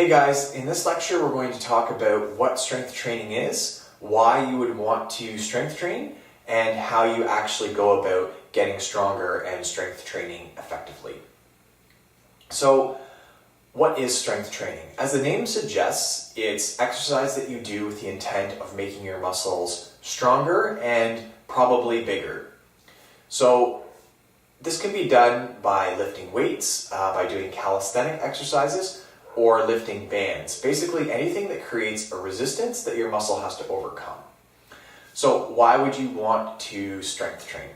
Hey guys, in this lecture we're going to talk about what strength training is, why you would want to strength train, and how you actually go about getting stronger and strength training effectively. So, what is strength training? As the name suggests, it's exercise that you do with the intent of making your muscles stronger and probably bigger. So, this can be done by lifting weights, by doing calisthenic exercises, or lifting bands. Basically anything that creates a resistance that your muscle has to overcome. So why would you want to strength train?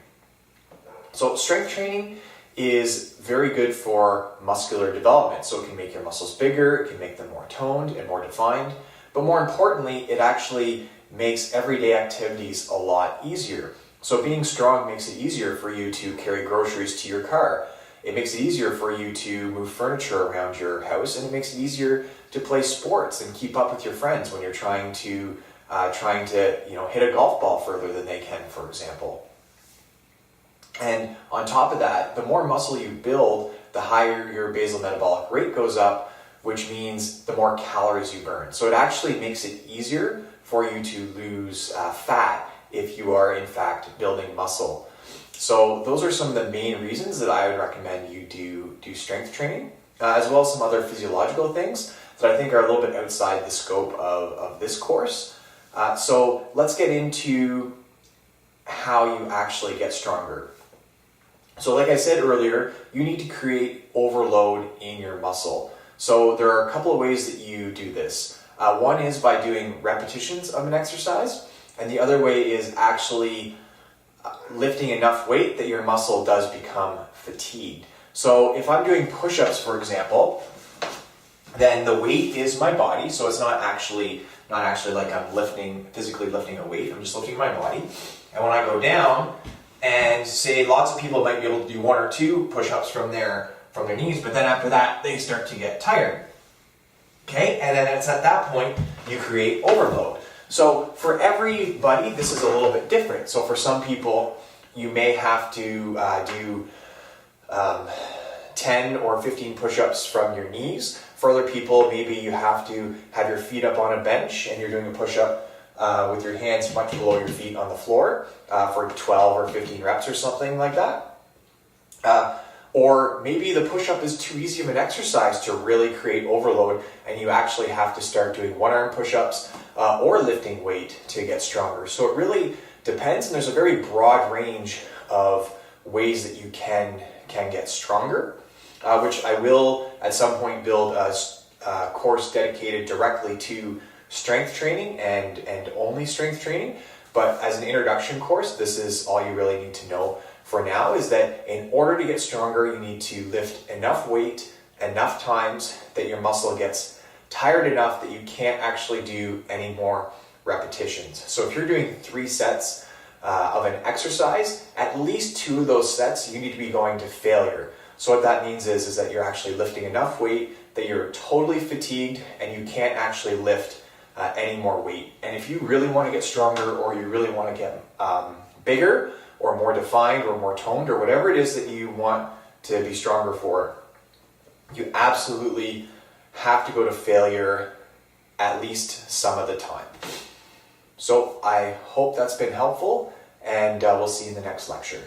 So strength training is very good for muscular development. So it can make your muscles bigger, it can make them more toned and more defined, but more importantly, it actually makes everyday activities a lot easier. So being strong makes it easier for you to carry groceries to your car. It makes it easier for you to move furniture around your house, and it makes it easier to play sports and keep up with your friends when you're trying to hit a golf ball further than they can, for example. And on top of that, the more muscle you build, the higher your basal metabolic rate goes up, which means the more calories you burn. So it actually makes it easier for you to lose fat if you are in fact building muscle. So those are some of the main reasons that I would recommend you do strength training, as well as some other physiological things that I think are a little bit outside the scope of this course. So let's get into how you actually get stronger. So like I said earlier, you need to create overload in your muscle. So there are a couple of ways that you do this. One is by doing repetitions of an exercise, and the other way is actually lifting enough weight that your muscle does become fatigued. So if I'm doing push-ups, for example, then the weight is my body, so it's not actually like I'm physically lifting a weight, I'm just lifting my body. And when I go down, and say lots of people might be able to do one or two push-ups from their knees, but then after that they start to get tired. Okay, and then it's at that point you create overload. So for everybody, this is a little bit different. So for some people, you may have to do 10 or 15 push-ups from your knees. For other people, maybe you have to have your feet up on a bench and you're doing a push-up with your hands much below your feet on the floor for 12 or 15 reps or something like that. Or maybe the push-up is too easy of an exercise to really create overload and you actually have to start doing one-arm push-ups or lifting weight to get stronger. So it really depends, and there's a very broad range of ways that you can get stronger, which I will at some point build a course dedicated directly to strength training and only strength training. But as an introduction course, this is all you really need to know for now, is that in order to get stronger, you need to lift enough weight, enough times that your muscle gets tired enough that you can't actually do any more repetitions. So if you're doing 3 sets of an exercise, at least 2 of those sets you need to be going to failure. So what that means is that you're actually lifting enough weight that you're totally fatigued and you can't actually lift any more weight. And if you really want to get stronger, or you really want to get bigger or more defined or more toned or whatever it is that you want to be stronger for, you absolutely have to go to failure at least some of the time. So I hope that's been helpful, and we'll see you in the next lecture.